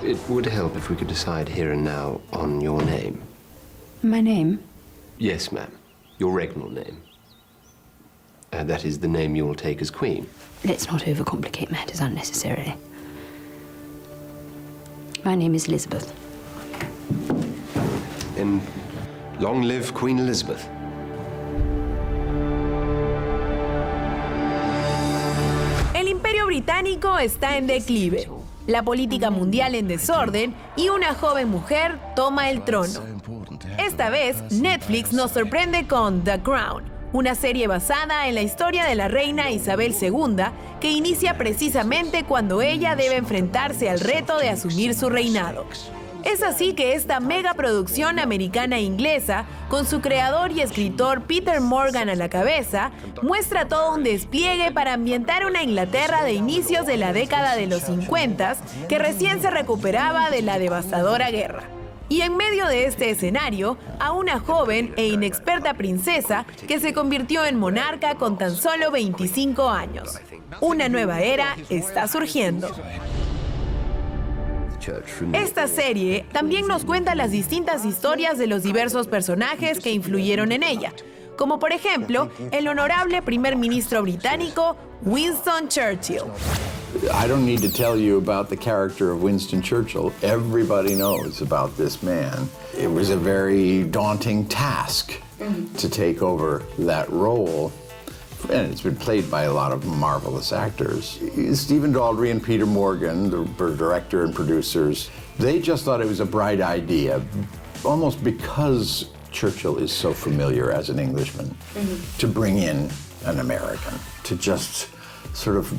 It would help if we could decide here and now on your name. My name? Yes, ma'am. Your regnal name. That is the name you will take as queen. Let's not overcomplicate matters unnecessarily. My name is Elizabeth. And long live Queen Elizabeth. El Imperio Británico está en declive, la política mundial en desorden y una joven mujer toma el trono. Esta vez, Netflix nos sorprende con The Crown, una serie basada en la historia de la Reina Isabel II que inicia precisamente cuando ella debe enfrentarse al reto de asumir su reinado. Es así que esta megaproducción americana-inglesa, con su creador y escritor Peter Morgan a la cabeza, muestra todo un despliegue para ambientar una Inglaterra de inicios de la década de los 50 que recién se recuperaba de la devastadora guerra. Y en medio de este escenario, a una joven e inexperta princesa que se convirtió en monarca con tan solo 25 años. Una nueva era está surgiendo. Esta serie también nos cuenta las distintas historias de los diversos personajes que influyeron en ella, como por ejemplo el honorable primer ministro británico Winston Churchill. I don't need to tell you about the character of Winston Churchill. Everybody knows about this man. It was a very daunting task to take over that role. And it's been played by a lot of marvelous actors. Stephen Daldry and Peter Morgan, the director and producers, they just thought it was a bright idea, almost because Churchill is so familiar as an Englishman, to bring in an American, to just sort of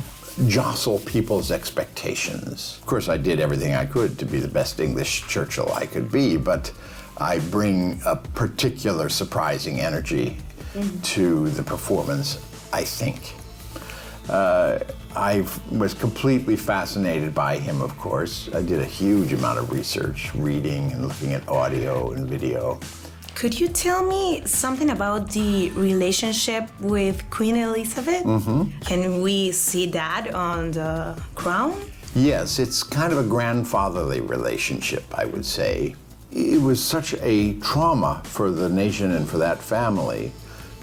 jostle people's expectations. Of course, I did everything I could to be the best English Churchill I could be, but I bring a particular surprising energy to the performance, I think. I was completely fascinated by him, of course. I did a huge amount of research, reading and looking at audio and video. Could you tell me something about the relationship with Queen Elizabeth? Can we see that on The Crown? Yes, it's kind of a grandfatherly relationship, I would say. It was such a trauma for the nation and for that family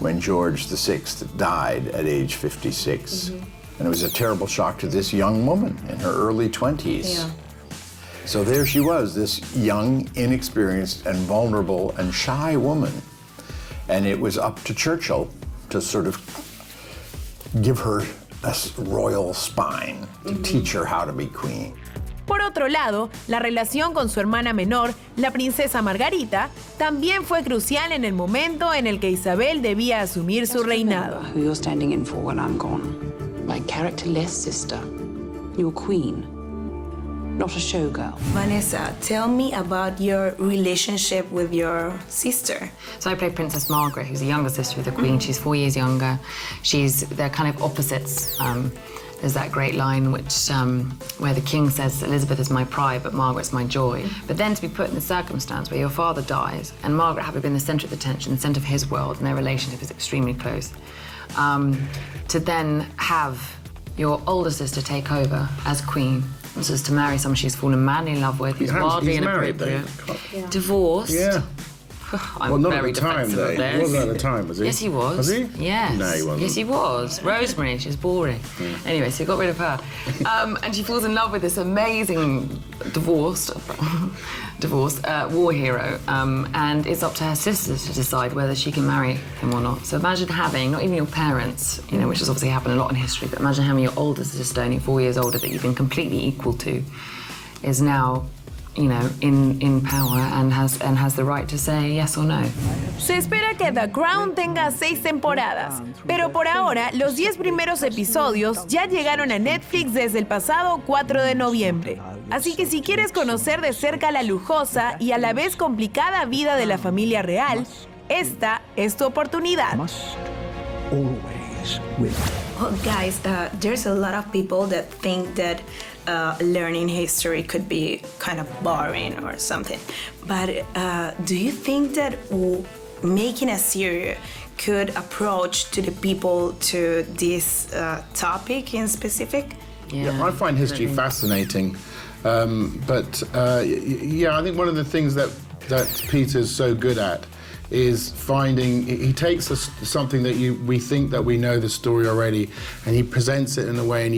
when George VI died at age 56. And it was a terrible shock to this young woman in her early 20s. Yeah. So there she was, this young, inexperienced, and vulnerable and shy woman. And it was up to Churchill to sort of give her a royal spine, to teach her how to be queen. Por otro lado, la relación con su hermana menor, la princesa Margarita, también fue crucial en el momento en el que Isabel debía asumir su reinado. Who you're standing in for when I'm gone. My characterless sister. Your queen. Not a showgirl. Vanessa, tell me about your relationship with your sister. So I play Princess Margaret, who's the younger sister of the Queen. She's 4 years younger. They're kind of opposites. There's that great line where the king says, Elizabeth is my pride, but Margaret's my joy. But then to be put in the circumstance where your father dies, and Margaret having been the centre of attention, the centre of his world, and their relationship is extremely close, to then have your older sister take over as queen, this is to marry someone she's fallen madly in love with, who's wildly inappropriate, divorced. Yeah. I'm not very at the time, defensive though. of this. He wasn't at the time, was he? Yes, he was. Was he? Yes. No, he wasn't. Yes, he was. Rosemary, she's boring. Anyway, so he got rid of her. And she falls in love with this amazing divorced war hero. And it's up to her sisters to decide whether she can marry him or not. So imagine having, not even your parents, which has obviously happened a lot in history, but imagine having your older sister, only 4 years older, that you've been completely equal to, is now in power and has the right to say yes or no. Se espera que The Crown tenga 6 temporadas, pero por ahora los 10 primeros episodios ya llegaron a Netflix desde el pasado 4 de noviembre. Así que si quieres conocer de cerca la lujosa y a la vez complicada vida de la familia real, esta es tu oportunidad. Well, guys, there's a lot of people that think that learning history could be kind of boring or something. But do you think that making a series could approach to the people to this topic in specific? Yeah, I find history fascinating. Yeah, I think one of the things that Peter's so good at is finding, he takes something that we think that we know the story already, and he presents it in a way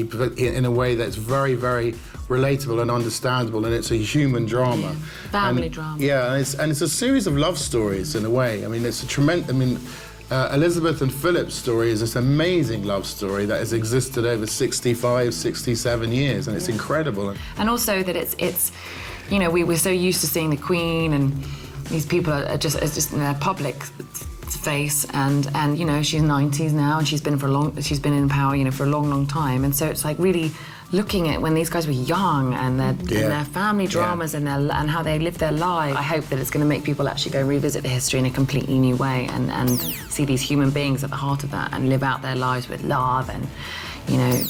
that's very, very relatable and understandable, and it's a human drama. Family drama. Yeah, and it's a series of love stories in a way. I mean, it's a tremendous, Elizabeth and Philip's story is this amazing love story that has existed over 65, 67 years, and it's incredible. And also that it's you know, we're so used to seeing the Queen, and these people are just in their public face, and you know, she's 90s now, and she's been in power, you know, for a long, long time, and so it's like really looking at when these guys were young and their family dramas and how they lived their lives. I hope that it's going to make people actually go revisit the history in a completely new way and see these human beings at the heart of that and live out their lives with love and, you know,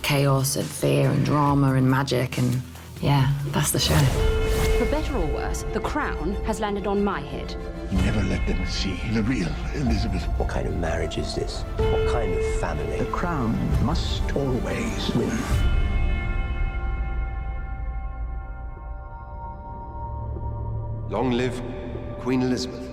chaos and fear and drama and magic, and yeah, that's the show. For better or worse, the crown has landed on my head. Never let them see the real Elizabeth. What kind of marriage is this? What kind of family? The crown must always win. Long live Queen Elizabeth.